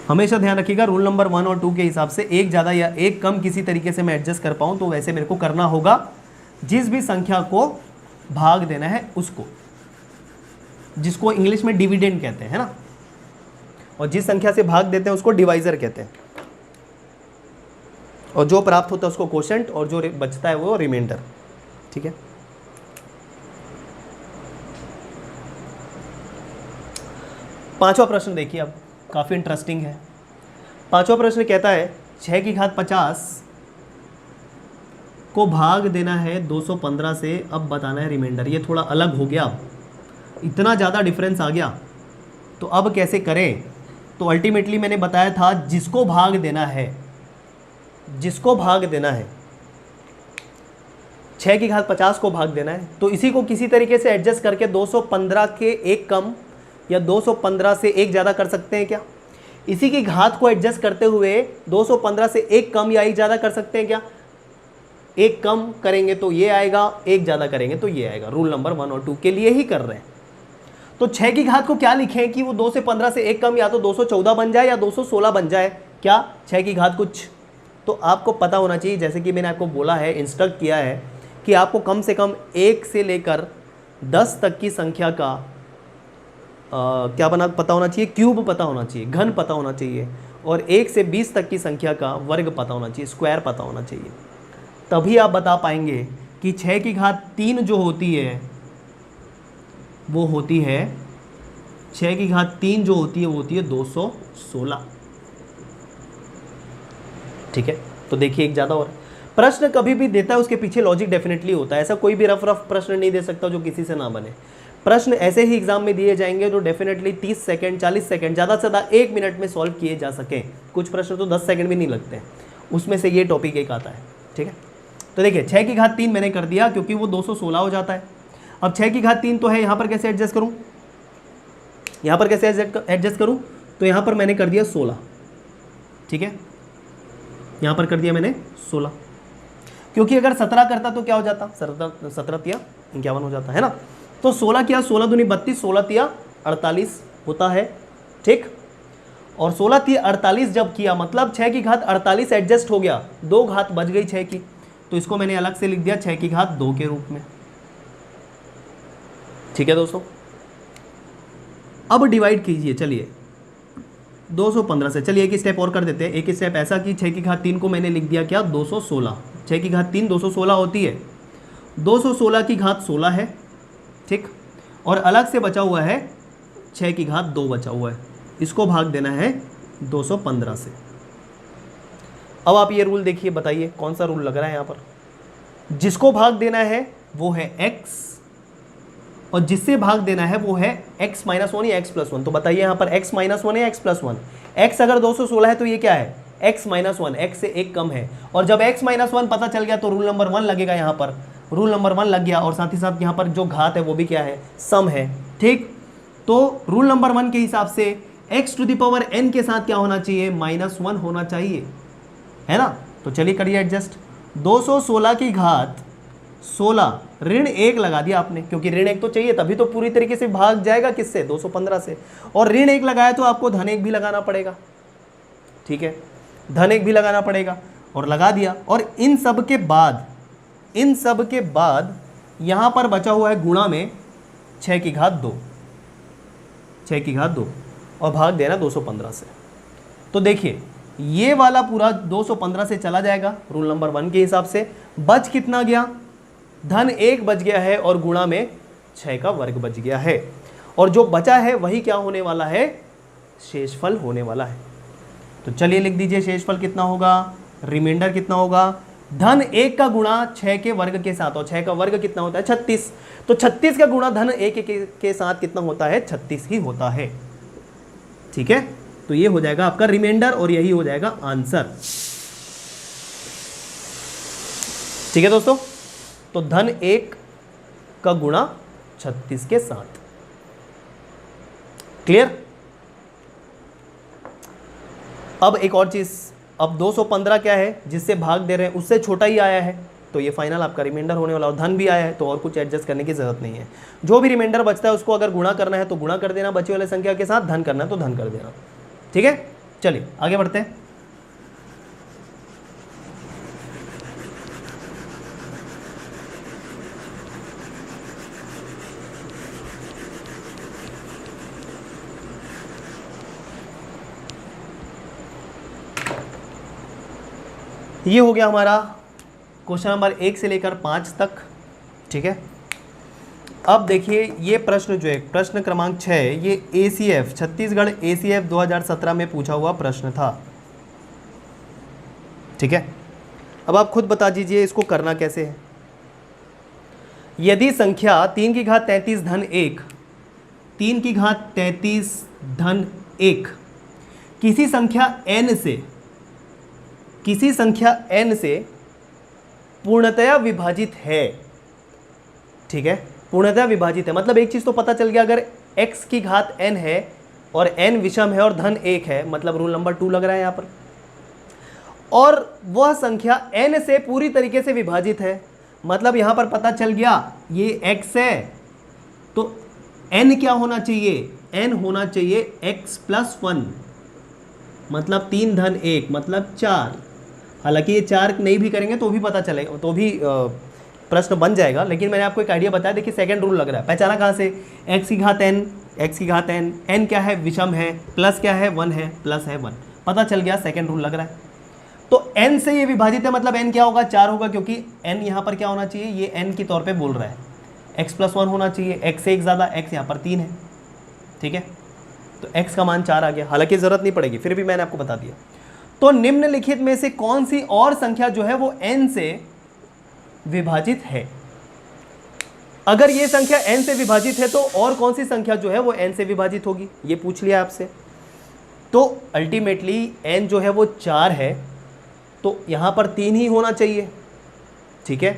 हमेशा ध्यान रखिएगा रूल नंबर 1 और 2 के हिसाब से एक ज़्यादा या एक कम किसी तरीके से मैं एडजस्ट कर पाऊँ तो वैसे मेरे को करना होगा। जिस भी संख्या को भाग देना है उसको, जिसको इंग्लिश में डिविडेंड कहते हैं, है ना, और जिस संख्या से भाग देते हैं उसको डिवाइजर कहते हैं, और जो प्राप्त होता है उसको कोशेंट, और जो बचता है वो रिमाइंडर। ठीक है, पांचवा प्रश्न देखिए, अब काफ़ी इंटरेस्टिंग है। पांचवा प्रश्न कहता है 6 की घात 50 को भाग देना है 215 से, अब बताना है रिमाइंडर। ये थोड़ा अलग हो गया, अब इतना ज़्यादा डिफरेंस आ गया, तो अब कैसे करें। तो अल्टीमेटली मैंने बताया था जिसको भाग देना है, जिसको भाग देना है 6 की घात 50 को भाग देना है, तो इसी को किसी तरीके से एडजस्ट करके 215 के एक कम या 215 से एक ज़्यादा कर सकते हैं क्या। इसी की घात को एडजस्ट करते हुए 215 से एक कम या एक ज़्यादा कर सकते हैं क्या। एक कम करेंगे तो ये आएगा, एक ज़्यादा करेंगे तो ये आएगा। रूल नंबर 1 और 2 के लिए ही कर रहे हैं। तो 6 की घात को क्या लिखें कि वो 2 से 15 से एक कम या तो 214 बन जाए या 216 बन जाए। क्या 6 की घात कुछ तो आपको पता होना चाहिए, जैसे कि मैंने आपको बोला है, इंस्ट्रक्ट किया है कि आपको कम से कम 1 से लेकर 10 तक की संख्या का क्या बना पता होना चाहिए, क्यूब पता होना चाहिए, घन पता होना चाहिए, और 1 से 20 तक की संख्या का वर्ग पता होना चाहिए, स्क्वायर पता होना चाहिए। तभी आप बता पाएंगे कि 6 की घात 3 जो होती है वो होती है 6 की घात 3 जो होती है वो होती है 216। ठीक है, तो देखिए एक ज़्यादा और प्रश्न कभी भी देता है उसके पीछे लॉजिक डेफिनेटली होता है। ऐसा कोई भी रफ प्रश्न नहीं दे सकता जो किसी से ना बने। प्रश्न ऐसे ही एग्जाम में दिए जाएंगे जो डेफिनेटली 30 सेकंड 40 सेकंड ज़्यादा से ज़्यादा 1 मिनट में सॉल्व किए जा सकें। कुछ प्रश्न तो 10 सेकंड भी नहीं लगते हैं, उसमें से ये टॉपिक एक आता है। ठीक है, तो देखिए 6 की घात 3 मैंने कर दिया क्योंकि वो 216 हो जाता है। अब 6 की घात 3 तो है, यहाँ पर कैसे एडजस्ट करूँ, यहाँ पर कैसे एडजस्ट करूँ, तो यहाँ पर मैंने कर दिया 16। ठीक है, यहाँ पर कर दिया मैंने 16। क्योंकि अगर 17 करता तो क्या हो जाता, 17 तिया 51 हो जाता है ना। तो 16 किया, 16 दूनी 32, 16 तिया 48 होता है, ठीक। और 16 तिया 48 जब किया मतलब 6 की घात 48 एडजस्ट हो गया, 2 घात बच गई 6 की, तो इसको मैंने अलग से लिख दिया 6 की घात 2 के रूप में, ठीक है दोस्तों। अब डिवाइड कीजिए, चलिए 215 से, चलिए एक स्टेप और कर देते हैं। एक स्टेप ऐसा कि 6 की घात 3 को मैंने लिख दिया क्या, 216। 6 की घात 3 216 होती है, 216 की घात 16 है, ठीक। और अलग से बचा हुआ है 6 की घात 2 बचा हुआ है, इसको भाग देना है 215 से। अब आप ये रूल देखिए, बताइए कौन सा रूल लग रहा है यहाँ पर। जिसको भाग देना है वो है x और जिससे भाग देना है वो है x माइनस 1 या x प्लस 1। तो बताइए यहाँ पर x माइनस 1 या x प्लस 1। x अगर 216 है तो ये क्या है, x माइनस 1, x से एक कम है। और जब x माइनस 1 पता चल गया तो रूल नंबर 1 लगेगा, यहाँ पर रूल नंबर 1 लग गया। और साथ ही साथ यहाँ पर जो घात है वो भी क्या है, सम है, ठीक। तो रूल नंबर 1 के हिसाब से x to the power n के साथ क्या होना चाहिए, -1 होना चाहिए, है ना। तो चलिए करिए एडजस्ट। 216 की घात 16 ऋण 1 लगा दिया आपने, क्योंकि ऋण 1 तो चाहिए, तभी तो पूरी तरीके से भाग जाएगा किससे, 215 से। और ऋण 1 लगाया तो आपको धन 1 भी लगाना पड़ेगा, ठीक है, धन 1 भी लगाना पड़ेगा, और लगा दिया। और इन सब के बाद यहां पर बचा हुआ है गुणा में 6 की घात 2, 6 की घात 2 और भाग देना 215 से। तो देखिए ये वाला पूरा 215 से चला जाएगा रूल नंबर 1 के हिसाब से। बच कितना गया, धन 1 बच गया है और गुणा में 6 का वर्ग बच गया है। और जो बचा है वही क्या होने वाला है, शेषफल होने वाला है। तो चलिए लिख दीजिए शेषफल कितना होगा, रिमाइंडर कितना होगा, धन 1 का गुणा 6 के वर्ग के साथ, और 6 का वर्ग कितना होता है 36। तो 36 का गुणा धन 1 के साथ कितना होता है, 36 ही होता है, ठीक है। तो ये हो जाएगा आपका रिमाइंडर और यही हो जाएगा आंसर, ठीक है दोस्तों। तो धन 1 का गुणा 36 के साथ, क्लियर। अब एक और चीज, अब 215 क्या है जिससे भाग दे रहे हैं उससे छोटा ही आया है, तो ये फाइनल आपका रिमाइंडर होने वाला। और धन भी आया है तो और कुछ एडजस्ट करने की जरूरत नहीं है। जो भी रिमाइंडर बचता है उसको अगर गुणा करना है तो गुणा कर देना बचे वाले संख्या के साथ, धन करना है तो धन कर देना, ठीक है। चलिए आगे बढ़ते हैं। ये हो गया हमारा क्वेश्चन नंबर 1 से लेकर 5 तक, ठीक है। अब देखिए ये प्रश्न जो है प्रश्न क्रमांक 6, ये ACF छत्तीसगढ़ ACF 2017 में पूछा हुआ प्रश्न था, ठीक है। अब आप खुद बता दीजिए इसको करना कैसे है। यदि संख्या 3 की घात 33 धन 1, 3 की घात 33 धन 1 किसी संख्या n से पूर्णतया विभाजित है, ठीक है। पूर्णतः विभाजित है मतलब एक चीज तो पता चल गया, अगर x की घात n है और n विषम है और धन 1 है, मतलब रूल नंबर 2 लग रहा है यहाँ पर। और वह संख्या n से पूरी तरीके से विभाजित है, मतलब यहाँ पर पता चल गया ये x है तो n क्या होना चाहिए, n होना चाहिए x प्लस 1, मतलब 3 धन 1 मतलब 4। हालांकि ये 4 नहीं भी करेंगे तो भी पता चलेगा, तो भी प्रश्न बन जाएगा, लेकिन मैंने आपको एक आइडिया बताया। देखिए सेकंड रूल लग रहा है, पहचाना कहाँ से, x की घात n, n क्या है, विषम है, प्लस क्या है 1 है, प्लस है 1, पता चल गया सेकंड रूल लग रहा है। तो n से ये विभाजित है मतलब n क्या होगा, 4 होगा, क्योंकि n यहाँ पर क्या होना चाहिए, ये n की तौर पे बोल रहा है, x प्लस 1 होना चाहिए, x से एक ज़्यादा, x यहाँ पर 3 है, ठीक है। तो x का मान 4 आ गया, हालांकि ज़रूरत नहीं पड़ेगी, फिर भी मैंने आपको बता दिया। तो निम्नलिखित में से कौन सी और संख्या जो है वो n से विभाजित है। अगर ये संख्या n से विभाजित है तो और कौन सी संख्या जो है वो n से विभाजित होगी, ये पूछ लिया आपसे। तो अल्टीमेटली n जो है वो 4 है, तो यहाँ पर 3 ही होना चाहिए, ठीक है,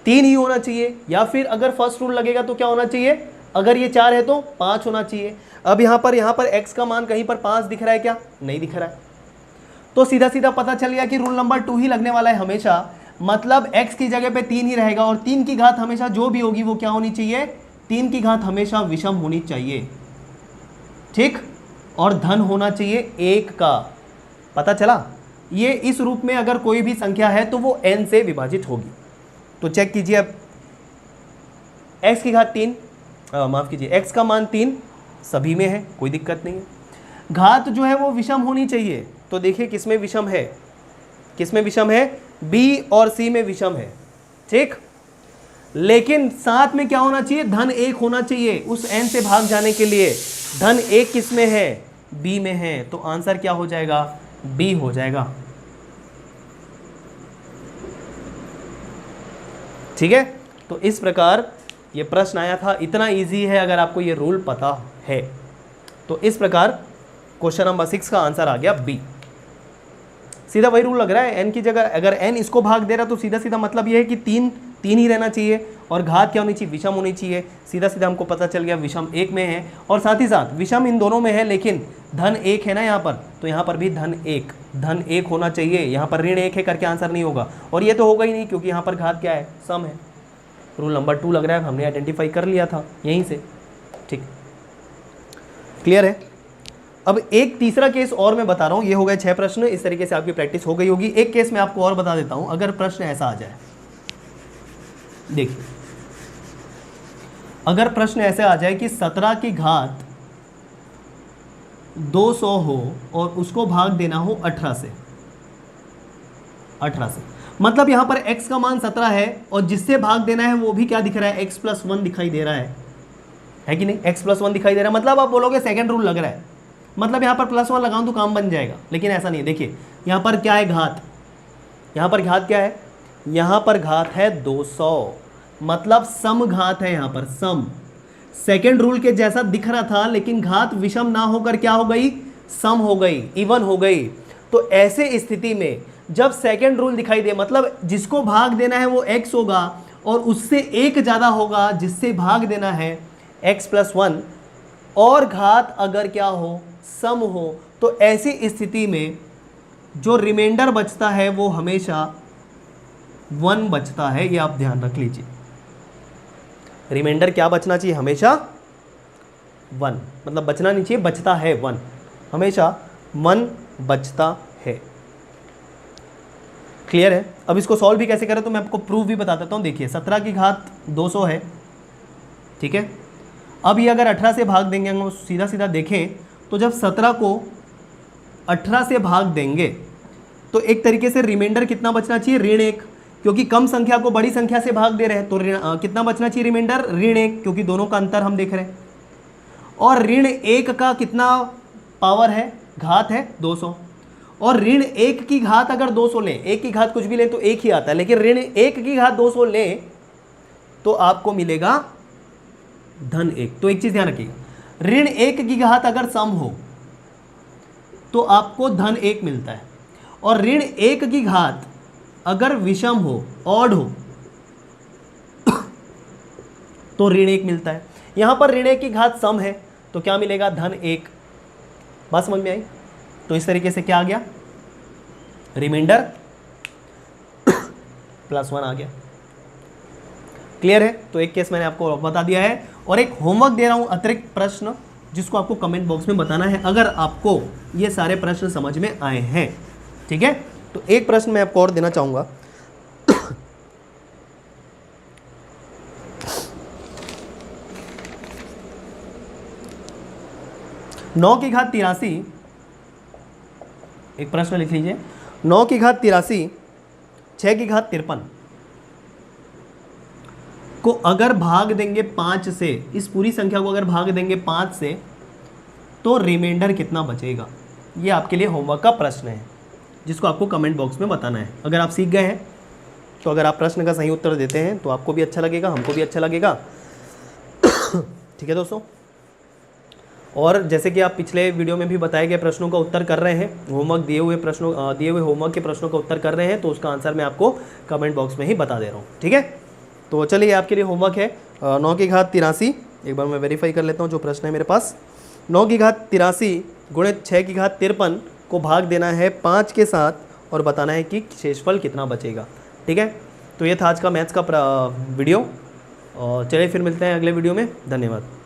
3 ही होना चाहिए। या फिर अगर फर्स्ट रूल लगेगा तो क्या होना चाहिए, अगर ये 4 है तो 5 होना चाहिए। अब यहाँ पर x का मान कहीं पर 5 दिख रहा है क्या, नहीं दिख रहा है, तो सीधा सीधा पता चल गया कि रूल नंबर 2 ही लगने वाला है हमेशा। मतलब x की जगह पे 3 ही रहेगा, और 3 की घात हमेशा जो भी होगी वो क्या होनी चाहिए, 3 की घात हमेशा विषम होनी चाहिए, ठीक, और धन होना चाहिए 1 का। पता चला? ये इस रूप में अगर कोई भी संख्या है तो वो n से विभाजित होगी। तो चेक कीजिए अब, x की घात 3, माफ कीजिए, x का मान 3 सभी में है, कोई दिक्कत नहीं है। घात जो है वो विषम होनी चाहिए, तो देखिए किसमें विषम है, किसमें विषम है, b और c में विषम है, ठीक। लेकिन साथ में क्या होना चाहिए, धन 1 होना चाहिए, उस n से भाग जाने के लिए धन 1 किसमें है, b में है, तो आंसर क्या हो जाएगा, b हो जाएगा, ठीक है। तो इस प्रकार ये प्रश्न आया था, इतना इजी है अगर आपको ये रूल पता है। तो इस प्रकार क्वेश्चन नंबर 6 का आंसर आ गया बी। सीधा वही रूल लग रहा है, n की जगह अगर n इसको भाग दे रहा तो सीधा सीधा मतलब ये है कि 3 ही रहना चाहिए, और घात क्या होनी चाहिए, विषम होनी चाहिए। सीधा सीधा हमको पता चल गया विषम 1 में है, और साथ ही साथ विषम इन दोनों में है, लेकिन धन 1 है ना यहाँ पर, तो यहाँ पर भी धन 1 होना चाहिए। यहाँ पर ऋण 1 है करके आंसर नहीं होगा, और ये तो होगा ही नहीं क्योंकि यहाँ पर घात क्या है, सम है। रूल नंबर 2 लग रहा है हमने आइडेंटिफाई कर लिया था यहीं से, ठीक, क्लियर है। अब एक तीसरा केस और मैं बता रहा हूँ, ये हो गए 6 प्रश्न, इस तरीके से आपकी प्रैक्टिस हो गई होगी। एक केस मैं आपको और बता देता हूँ, अगर प्रश्न ऐसा आ जाए, देखिए अगर प्रश्न ऐसे आ जाए कि 17 की घात 200 हो और उसको भाग देना हो 18 से, मतलब यहां पर x का मान 17 है और जिससे भाग देना है वो भी क्या दिख रहा है, x + 1 दिखाई दे रहा है कि नहीं, x + 1 दिखाई दे रहा है। मतलब आप बोलोगे सेकंड रूल लग रहा है, मतलब यहाँ पर +1 लगाऊं तो काम बन जाएगा, लेकिन ऐसा नहीं है। देखिए यहाँ पर क्या है, घात, यहाँ पर घात क्या है, यहाँ पर घात है 200, मतलब सम घात है, यहाँ पर सम। सेकंड रूल के जैसा दिख रहा था, लेकिन घात विषम ना होकर क्या हो गई, सम हो गई, इवन हो गई। तो ऐसे स्थिति में जब सेकंड रूल दिखाई दे, मतलब जिसको भाग देना है वो x होगा और उससे 1 ज़्यादा होगा जिससे भाग देना है x + 1, और घात अगर क्या हो, सम हो, तो ऐसी स्थिति में जो रिमाइंडर बचता है वो हमेशा 1 बचता है। ये आप ध्यान रख लीजिए, रिमाइंडर क्या बचना चाहिए, हमेशा 1, मतलब बचना नहीं चाहिए, बचता है 1, हमेशा 1 बचता है। क्लियर है। अब इसको सॉल्व भी कैसे करें तो मैं आपको प्रूफ भी बता देता हूँ। देखिए 17 की घात 200 है, ठीक है। अब ये अगर 18 से भाग देंगे, हम सीधा सीधा देखें तो जब 17 को 18 से भाग देंगे तो एक तरीके से रिमाइंडर कितना बचना चाहिए, ऋण 1, क्योंकि कम संख्या को बड़ी संख्या से भाग दे रहे हैं, तो कितना बचना चाहिए रिमाइंडर, ऋण 1, क्योंकि दोनों का अंतर हम देख रहे हैं। और ऋण 1 का कितना पावर है, घात है 200, और ऋण 1 की घात अगर 200 लें, 1 की घात कुछ भी लें तो 1 ही आता है, लेकिन ऋण 1 की घात 200 लें तो आपको मिलेगा धन 1। तो एक चीज ध्यान रखिएगा, ऋण 1 की घात अगर सम हो तो आपको धन 1 मिलता है, और ऋण 1 की घात अगर विषम हो, ऑड हो, तो ऋण 1 मिलता है। यहां पर ऋण 1 की घात सम है तो क्या मिलेगा, धन 1। बात समझ में आई? तो इस तरीके से क्या आ गया, रिमाइंडर +1 आ गया। क्लियर है। तो एक केस मैंने आपको बता दिया है, और एक होमवर्क दे रहा हूं, अतिरिक्त प्रश्न, जिसको आपको कमेंट बॉक्स में बताना है अगर आपको ये सारे प्रश्न समझ में आए हैं, ठीक है। तो एक प्रश्न मैं आपको और देना चाहूंगा। 9 की घात 83, एक प्रश्न लिख लीजिए, 9 की घात 83, 6 की घात 53 को अगर भाग देंगे 5 से, इस पूरी संख्या को अगर भाग देंगे 5 से, तो रिमाइंडर कितना बचेगा। ये आपके लिए होमवर्क का प्रश्न है, जिसको आपको कमेंट बॉक्स में बताना है। अगर आप सीख गए हैं तो अगर आप प्रश्न का सही उत्तर देते हैं तो आपको भी अच्छा लगेगा, हमको भी अच्छा लगेगा, ठीक है दोस्तों। और जैसे कि आप पिछले वीडियो में भी बताए गए प्रश्नों का उत्तर कर रहे हैं, होमवर्क दिए हुए होमवर्क के प्रश्नों का उत्तर कर रहे हैं, तो उसका आंसर मैं आपको कमेंट बॉक्स में ही बता दे रहा हूँ, ठीक है। तो चलिए आपके लिए होमवर्क है 9 की घात 83, एक बार मैं वेरीफाई कर लेता हूँ जो प्रश्न है मेरे पास। 9 की घात 83 गुणित 6 की घात 53 को भाग देना है 5 के साथ और बताना है कि शेषफल कितना बचेगा। ठीक है, तो ये था आज का मैथ्स का वीडियो, और चलिए फिर मिलते हैं अगले वीडियो में। धन्यवाद।